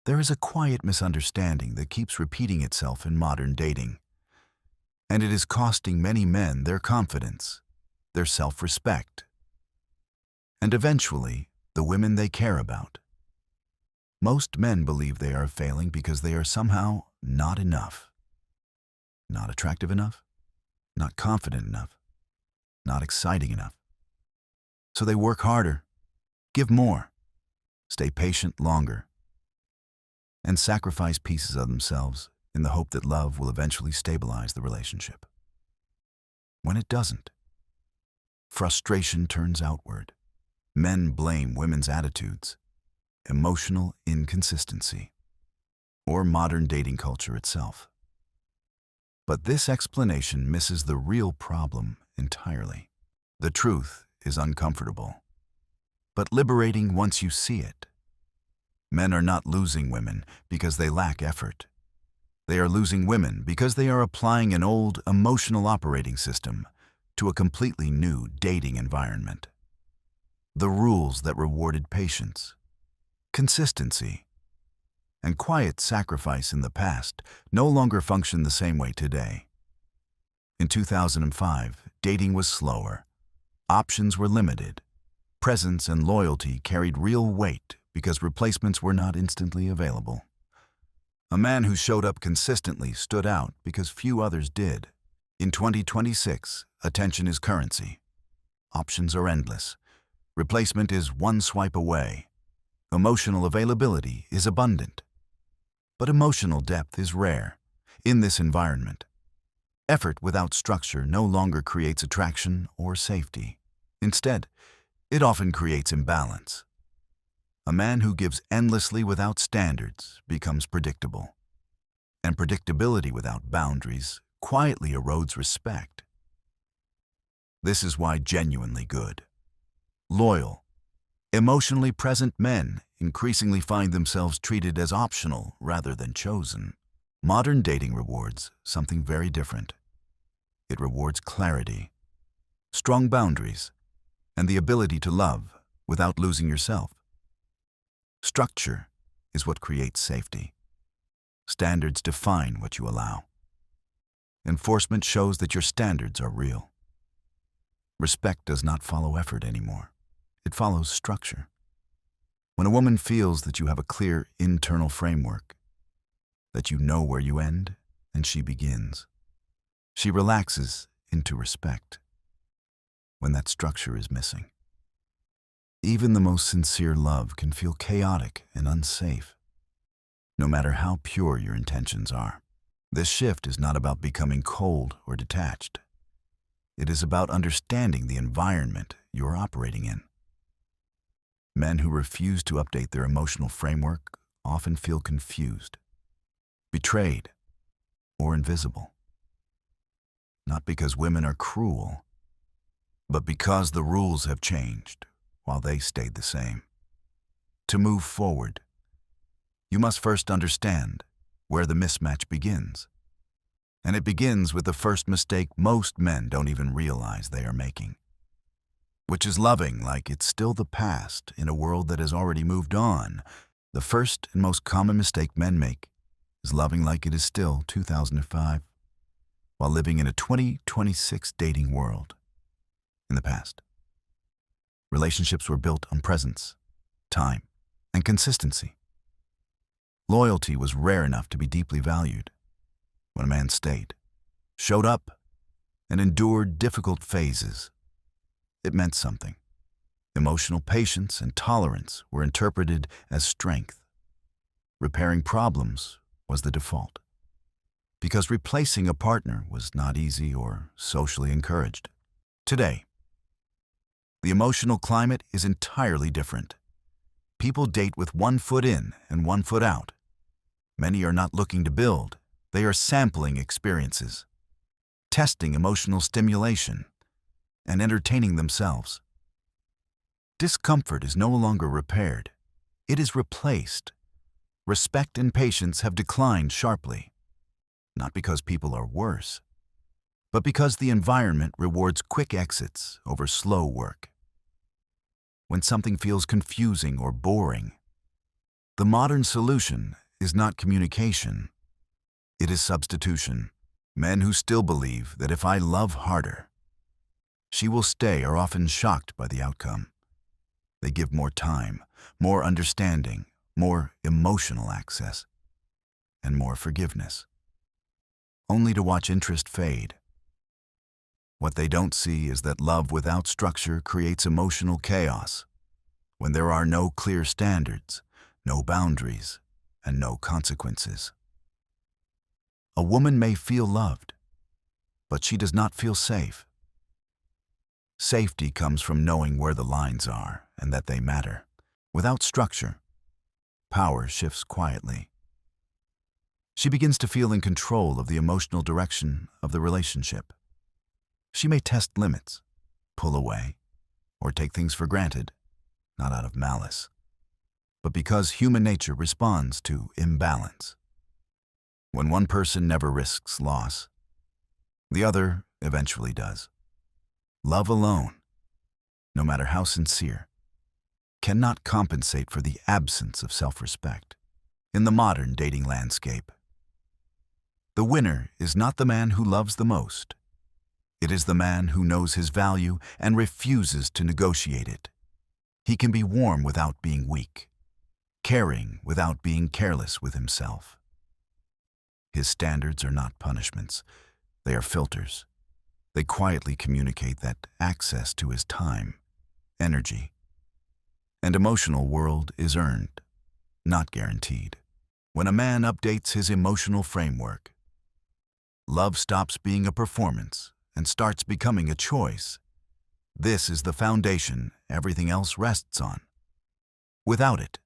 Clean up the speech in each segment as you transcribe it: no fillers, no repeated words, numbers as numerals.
There is a quiet misunderstanding that keeps repeating itself in modern dating, and it is costing many men their confidence, their self-respect, and eventually the women they care about. Most men believe they are failing because they are somehow not enough. Not attractive enough, not confident enough, not exciting enough. So they work harder, give more, stay patient longer, and sacrifice pieces of themselves in the hope that love will eventually stabilize the relationship. When it doesn't, frustration turns outward. Men blame women's attitudes, emotional inconsistency, or modern dating culture itself. But this explanation misses the real problem entirely. The truth is uncomfortable, but liberating once you see it. Men are not losing women because they lack effort. They are losing women because they are applying an old emotional operating system to a completely new dating environment. The rules that rewarded patience, consistency, and quiet sacrifice in the past no longer function the same way today. In 2005, dating was slower, options were limited, presence and loyalty carried real weight because replacements were not instantly available. A man who showed up consistently stood out because few others did. In 2026, attention is currency. Options are endless. Replacement is one swipe away. Emotional availability is abundant. But emotional depth is rare in this environment. Effort without structure no longer creates attraction or safety. Instead, it often creates imbalance. A man who gives endlessly without standards becomes predictable. And predictability without boundaries quietly erodes respect. This is why genuinely good, loyal, emotionally present men increasingly find themselves treated as optional rather than chosen. Modern dating rewards something very different. It rewards clarity, strong boundaries, and the ability to love without losing yourself. Structure is what creates safety. Standards define what you allow. Enforcement shows that your standards are real. Respect does not follow effort anymore. It follows structure. When a woman feels that you have a clear internal framework, that you know where you end and she begins, she relaxes into respect. When that structure is missing, even the most sincere love can feel chaotic and unsafe, no matter how pure your intentions are. This shift is not about becoming cold or detached. It is about understanding the environment you're operating in. Men who refuse to update their emotional framework often feel confused, betrayed, or invisible. Not because women are cruel, but because the rules have changed while they stayed the same. To move forward, you must first understand where the mismatch begins. And it begins with the first mistake most men don't even realize they are making, which is loving like it's still the past in a world that has already moved on. The first and most common mistake men make is loving like it is still 2005, while living in a 2026 dating world. In the past, relationships were built on presence, time, and consistency. Loyalty was rare enough to be deeply valued. When a man stayed, showed up, and endured difficult phases, it meant something. Emotional patience and tolerance were interpreted as strength. Repairing problems was the default, because replacing a partner was not easy or socially encouraged. Today, the emotional climate is entirely different. People date with one foot in and one foot out. Many are not looking to build. They are sampling experiences, testing emotional stimulation, and entertaining themselves. Discomfort is no longer repaired. It is replaced. Respect and patience have declined sharply, not because people are worse, but because the environment rewards quick exits over slow work. When something feels confusing or boring, The modern solution is not communication, it is substitution. Men who still believe that if I love harder, she will stay are often shocked by the outcome. They give more time, more understanding, more emotional access, and more forgiveness, only to watch interest fade. What they don't see is that love without structure creates emotional chaos. When there are no clear standards, no boundaries, and no consequences. A woman may feel loved, but she does not feel safe. Safety comes from knowing where the lines are and that they matter. Without structure, power shifts quietly. She begins to feel in control of the emotional direction of the relationship. She may test limits, pull away, or take things for granted, not out of malice, but because human nature responds to imbalance. When one person never risks loss, the other eventually does. Love alone, no matter how sincere, cannot compensate for the absence of self-respect. In the modern dating landscape, the winner is not the man who loves the most. It is the man who knows his value and refuses to negotiate it. He can be warm without being weak, caring without being careless with himself. His standards are not punishments, they are filters. They quietly communicate that access to his time, energy, and emotional world is earned, not guaranteed. When a man updates his emotional framework, love stops being a performance and starts becoming a choice. This is the foundation everything else rests on. Without it,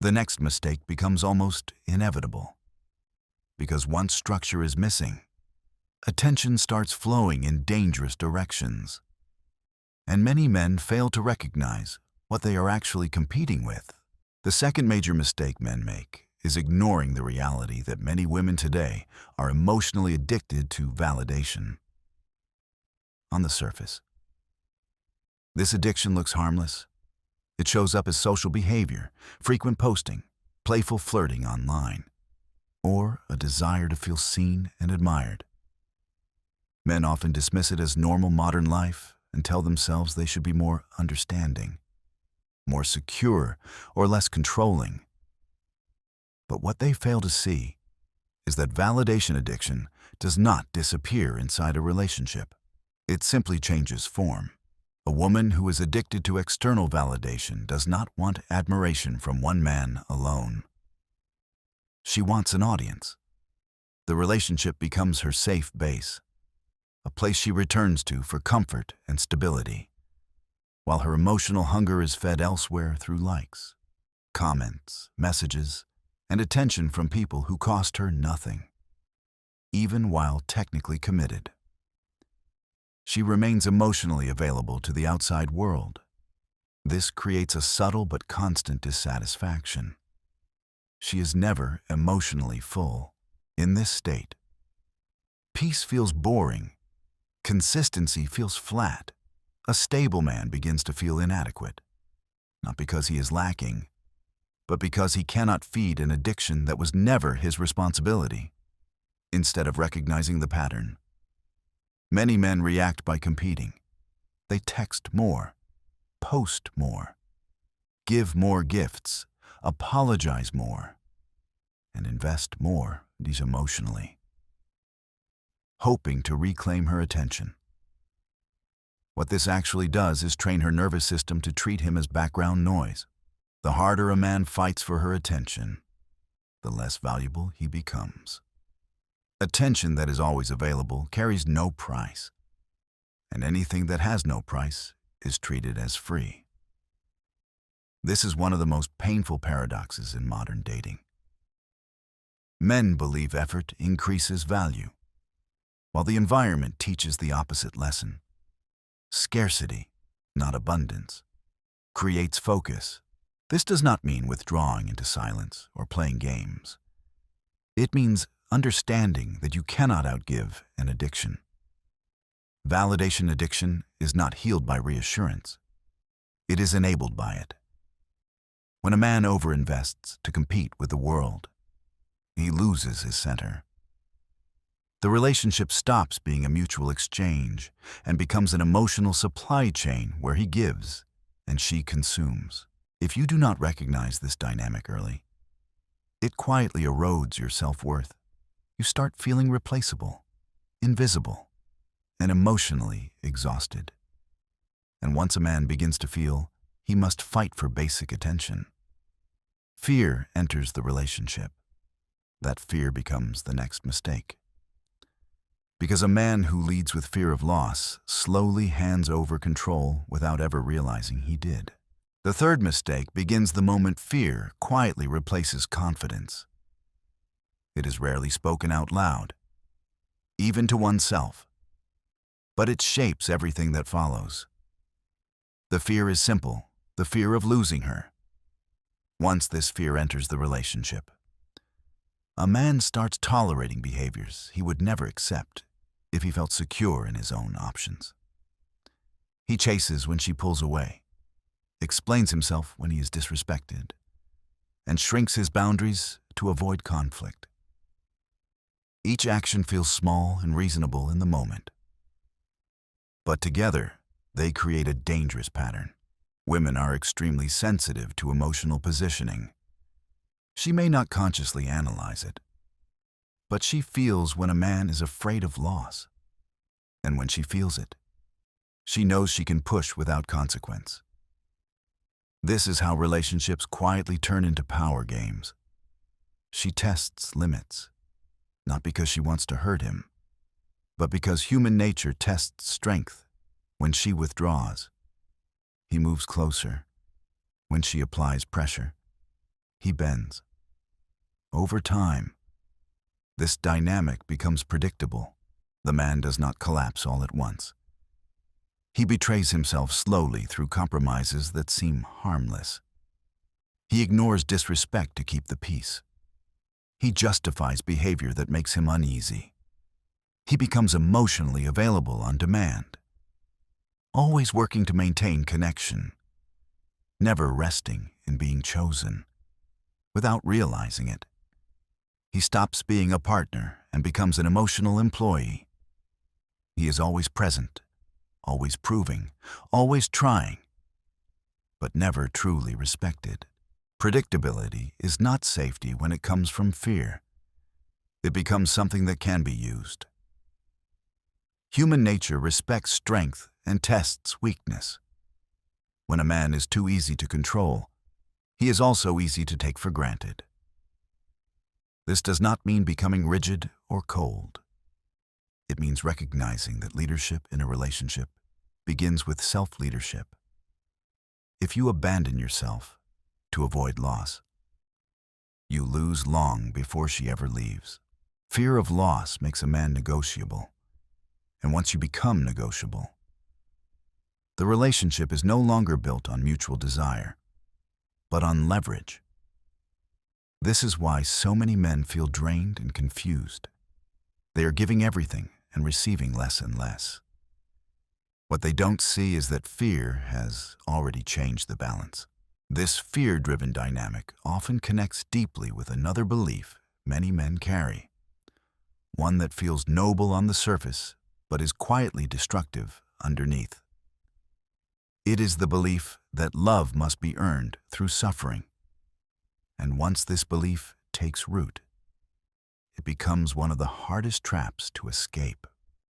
the next mistake becomes almost inevitable. Because once structure is missing, attention starts flowing in dangerous directions. And many men fail to recognize what they are actually competing with. The second major mistake men make is ignoring the reality that many women today are emotionally addicted to validation. On the surface, this addiction looks harmless. It shows up as social behavior, frequent posting, playful flirting online, or a desire to feel seen and admired. Men often dismiss it as normal modern life and tell themselves they should be more understanding, more secure, or less controlling. But what they fail to see is that validation addiction does not disappear inside a relationship. It simply changes form. A woman who is addicted to external validation does not want admiration from one man alone. She wants an audience. The relationship becomes her safe base, a place she returns to for comfort and stability, while her emotional hunger is fed elsewhere through likes, comments, messages, and attention from people who cost her nothing. Even while technically committed, she remains emotionally available to the outside world. This creates a subtle but constant dissatisfaction. She is never emotionally full. In this state, peace feels boring, consistency feels flat. A stable man begins to feel inadequate, not because he is lacking, but because he cannot feed an addiction that was never his responsibility. Instead of recognizing the pattern, many men react by competing. They text more, post more, give more gifts, apologize more, and invest more emotionally, hoping to reclaim her attention. What this actually does is train her nervous system to treat him as background noise. The harder a man fights for her attention, the less valuable he becomes. Attention that is always available carries no price, and anything that has no price is treated as free. This is one of the most painful paradoxes in modern dating. Men believe effort increases value, while the environment teaches the opposite lesson. Scarcity, not abundance, creates focus. This does not mean withdrawing into silence or playing games. It means understanding that you cannot outgive an addiction. Validation addiction is not healed by reassurance. It is enabled by it. When a man overinvests to compete with the world, he loses his center. The relationship stops being a mutual exchange and becomes an emotional supply chain where he gives and she consumes. If you do not recognize this dynamic early, it quietly erodes your self-worth. You start feeling replaceable, invisible, and emotionally exhausted. And once a man begins to feel he must fight for basic attention, fear enters the relationship. That fear becomes the next mistake. Because a man who leads with fear of loss slowly hands over control without ever realizing he did. The third mistake begins the moment fear quietly replaces confidence. It is rarely spoken out loud, even to oneself, but it shapes everything that follows. The fear is simple, the fear of losing her. Once this fear enters the relationship, a man starts tolerating behaviors he would never accept if he felt secure in his own options. He chases when she pulls away, explains himself when he is disrespected, and shrinks his boundaries to avoid conflict. Each action feels small and reasonable in the moment, but together they create a dangerous pattern. Women are extremely sensitive to emotional positioning. She may not consciously analyze it, but she feels when a man is afraid of loss. And when she feels it, she knows she can push without consequence. This is how relationships quietly turn into power games. She tests limits, not because she wants to hurt him, but because human nature tests strength. When she withdraws, he moves closer. When she applies pressure, he bends. Over time, this dynamic becomes predictable. The man does not collapse all at once. He betrays himself slowly through compromises that seem harmless. He ignores disrespect to keep the peace. He justifies behavior that makes him uneasy. He becomes emotionally available on demand, always working to maintain connection, never resting in being chosen. Without realizing it, he stops being a partner and becomes an emotional employee. He is always present, always proving, always trying, but never truly respected. Predictability is not safety when it comes from fear. It becomes something that can be used. Human nature respects strength and tests weakness. When a man is too easy to control, he is also easy to take for granted. This does not mean becoming rigid or cold. It means recognizing that leadership in a relationship begins with self-leadership. If you abandon yourself to avoid loss, you lose long before she ever leaves. Fear of loss makes a man negotiable, and once you become negotiable, the relationship is no longer built on mutual desire, but on leverage. This is why so many men feel drained and confused. They are giving everything and receiving less and less. What they don't see is that fear has already changed the balance. This fear-driven dynamic often connects deeply with another belief many men carry, one that feels noble on the surface but is quietly destructive underneath. It is the belief that love must be earned through suffering. And once this belief takes root, it becomes one of the hardest traps to escape.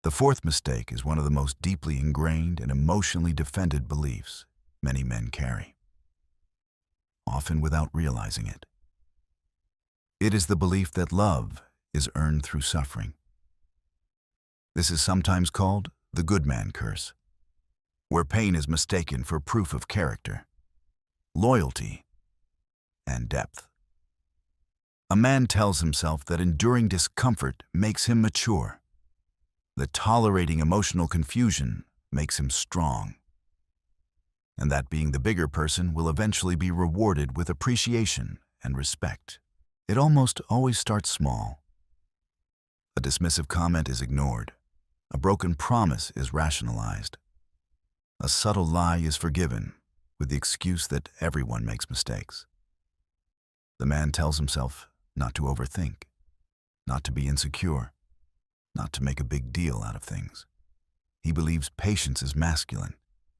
The fourth mistake is one of the most deeply ingrained and emotionally defended beliefs many men carry, often without realizing it. It is the belief that love is earned through suffering. This is sometimes called the good man curse, where pain is mistaken for proof of character, loyalty, and depth. A man tells himself that enduring discomfort makes him mature, that tolerating emotional confusion makes him strong, and that being the bigger person will eventually be rewarded with appreciation and respect. It almost always starts small. A dismissive comment is ignored. A broken promise is rationalized. A subtle lie is forgiven with the excuse that everyone makes mistakes. The man tells himself not to overthink, not to be insecure, not to make a big deal out of things. He believes patience is masculine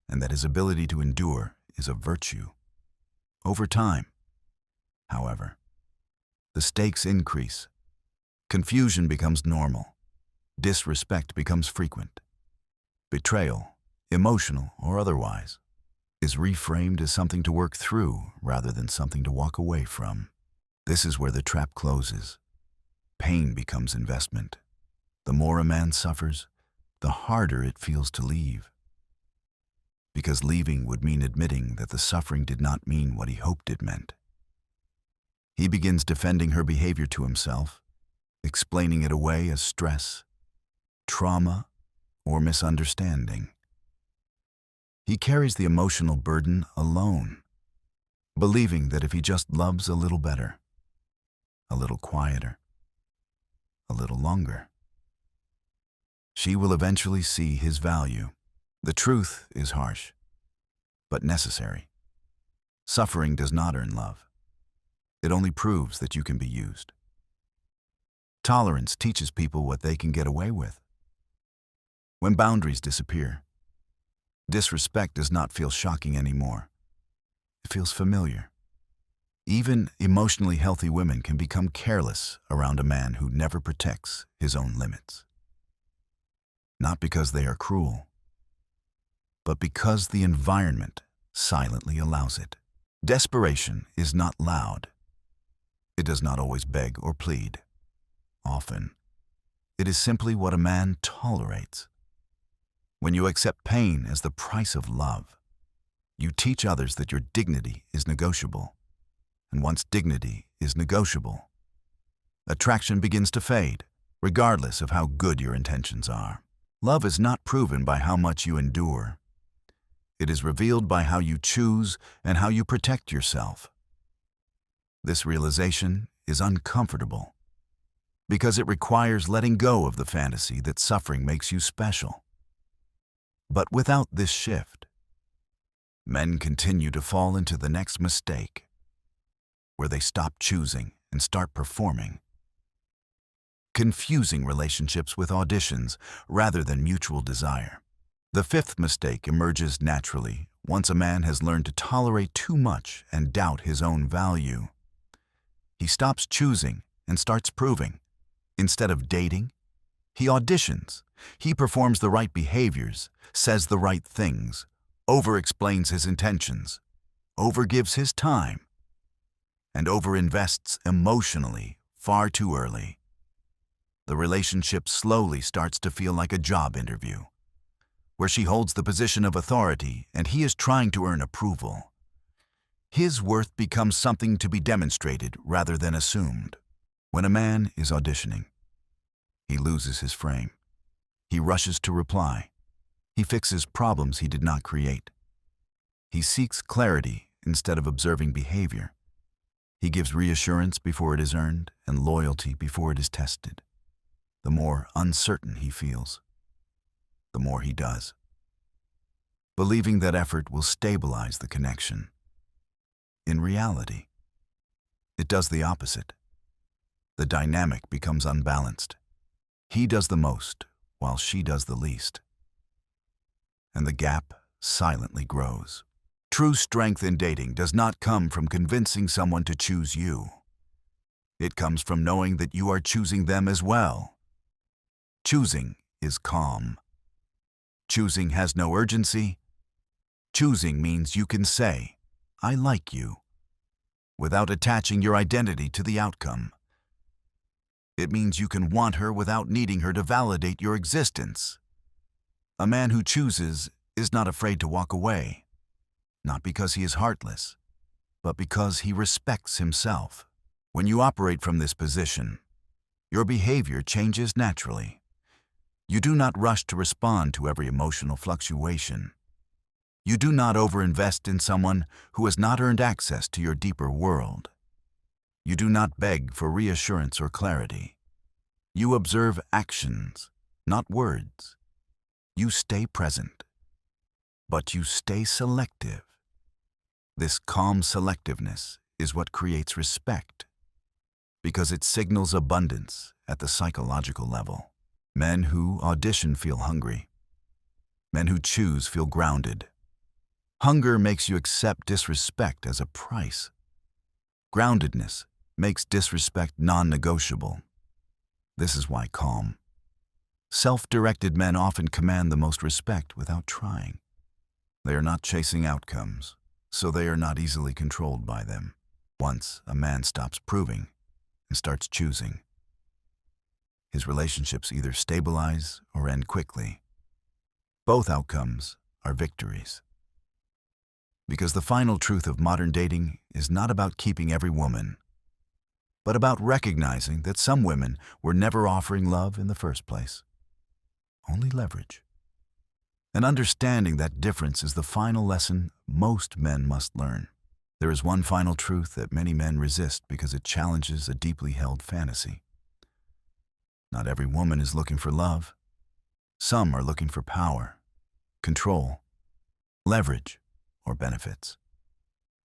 and that his ability to endure is a virtue. Over time, however, the stakes increase. Confusion becomes normal. Disrespect becomes frequent. Betrayal, emotional or otherwise, is reframed as something to work through rather than something to walk away from. This is where the trap closes. Pain becomes investment. The more a man suffers, the harder it feels to leave. Because leaving would mean admitting that the suffering did not mean what he hoped it meant. He begins defending her behavior to himself, explaining it away as stress, trauma, or misunderstanding. He carries the emotional burden alone, believing that if he just loves a little better, a little quieter, a little longer, she will eventually see his value. The truth is harsh, but necessary. Suffering does not earn love. It only proves that you can be used. Tolerance teaches people what they can get away with. When boundaries disappear, disrespect does not feel shocking anymore. It feels familiar. Even emotionally healthy women can become careless around a man who never protects his own limits. Not because they are cruel, but because the environment silently allows it. Desperation is not loud. It does not always beg or plead. Often, it is simply what a man tolerates. When you accept pain as the price of love, you teach others that your dignity is negotiable. And once dignity is negotiable, attraction begins to fade, regardless of how good your intentions are. Love is not proven by how much you endure. It is revealed by how you choose and how you protect yourself. This realization is uncomfortable because it requires letting go of the fantasy that suffering makes you special. But without this shift, men continue to fall into the next mistake, where they stop choosing and start performing, confusing relationships with auditions rather than mutual desire. The fifth mistake emerges naturally once a man has learned to tolerate too much and doubt his own value. He stops choosing and starts proving. Instead of dating, he auditions. He performs the right behaviors, says the right things, over-explains his intentions, overgives his time, and over-invests emotionally far too early. The relationship slowly starts to feel like a job interview, where she holds the position of authority and he is trying to earn approval. His worth becomes something to be demonstrated rather than assumed. When a man is auditioning, he loses his frame. He rushes to reply. He fixes problems he did not create. He seeks clarity instead of observing behavior. He gives reassurance before it is earned and loyalty before it is tested. The more uncertain he feels, the more he does, believing that effort will stabilize the connection. In reality, it does the opposite. The dynamic becomes unbalanced. He does the most, while she does the least. And the gap silently grows. True strength in dating does not come from convincing someone to choose you. It comes from knowing that you are choosing them as well. Choosing is calm. Choosing has no urgency. Choosing means you can say, "I like you," without attaching your identity to the outcome. It means you can want her without needing her to validate your existence. A man who chooses is not afraid to walk away, not because he is heartless, but because he respects himself. When you operate from this position, your behavior changes naturally. You do not rush to respond to every emotional fluctuation. You do not overinvest in someone who has not earned access to your deeper world. You do not beg for reassurance or clarity. You observe actions, not words. You stay present, but you stay selective. This calm selectiveness is what creates respect, because it signals abundance at the psychological level. Men who audition feel hungry. Men who choose feel grounded. Hunger makes you accept disrespect as a price. Groundedness makes disrespect non-negotiable. This is why calm, self-directed men often command the most respect without trying. They are not chasing outcomes, so they are not easily controlled by them. Once a man stops proving and starts choosing, his relationships either stabilize or end quickly. Both outcomes are victories. Because the final truth of modern dating is not about keeping every woman, but about recognizing that some women were never offering love in the first place, only leverage. And understanding that difference is the final lesson most men must learn. There is one final truth that many men resist because it challenges a deeply held fantasy. Not every woman is looking for love. Some are looking for power, control, leverage, or benefits.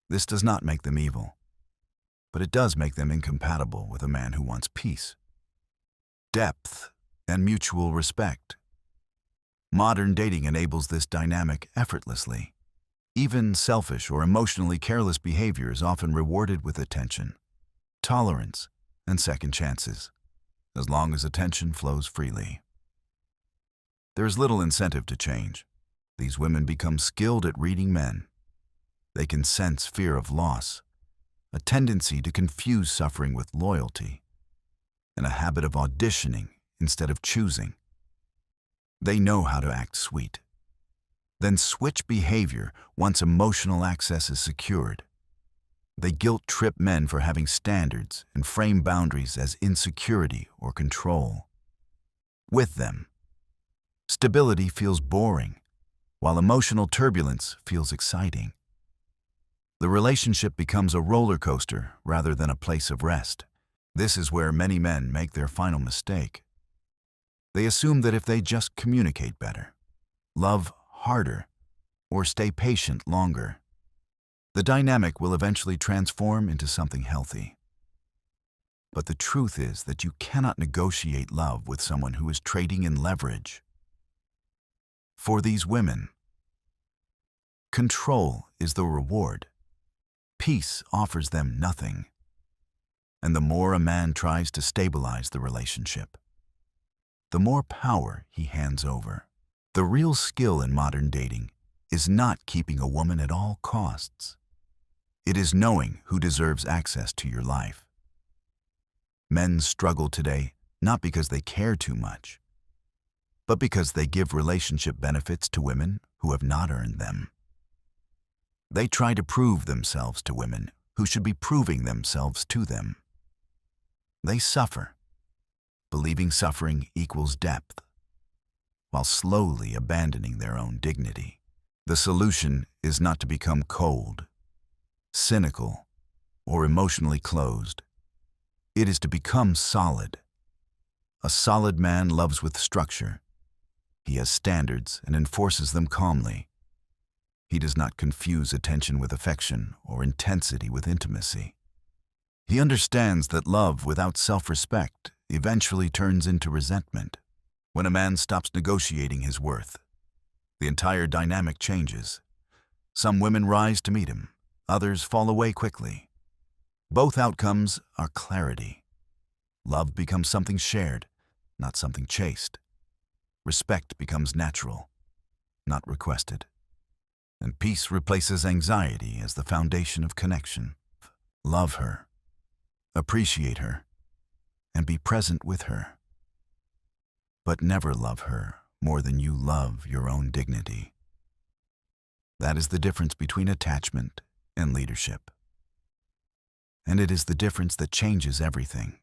This does not make them evil, but it does make them incompatible with a man who wants peace, depth, and mutual respect. Modern dating enables this dynamic effortlessly. Even selfish or emotionally careless behavior is often rewarded with attention, tolerance, and second chances, as long as attention flows freely. There is little incentive to change. These women become skilled at reading men. They can sense fear of loss, a tendency to confuse suffering with loyalty, and a habit of auditioning instead of choosing. They know how to act sweet, then switch behavior once emotional access is secured. They guilt-trip men for having standards and frame boundaries as insecurity or control. With them, stability feels boring, while emotional turbulence feels exciting. The relationship becomes a roller coaster rather than a place of rest. This is where many men make their final mistake. They assume that if they just communicate better, love harder, or stay patient longer, the dynamic will eventually transform into something healthy. But the truth is that you cannot negotiate love with someone who is trading in leverage. For these women, control is the reward. Peace offers them nothing. And the more a man tries to stabilize the relationship, the more power he hands over. The real skill in modern dating is not keeping a woman at all costs. It is knowing who deserves access to your life. Men struggle today not because they care too much, but because they give relationship benefits to women who have not earned them. They try to prove themselves to women who should be proving themselves to them. They suffer, believing suffering equals depth, while slowly abandoning their own dignity. The solution is not to become cold, cynical, or emotionally closed. It is to become solid. A solid man loves with structure. He has standards and enforces them calmly. He does not confuse attention with affection or intensity with intimacy. He understands that love without self-respect eventually turns into resentment. When a man stops negotiating his worth, the entire dynamic changes. Some women rise to meet him, others fall away quickly. Both outcomes are clarity. Love becomes something shared, not something chased. Respect becomes natural, not requested. And peace replaces anxiety as the foundation of connection. Love her, appreciate her, and be present with her. But never love her more than you love your own dignity. That is the difference between attachment and leadership. And it is the difference that changes everything.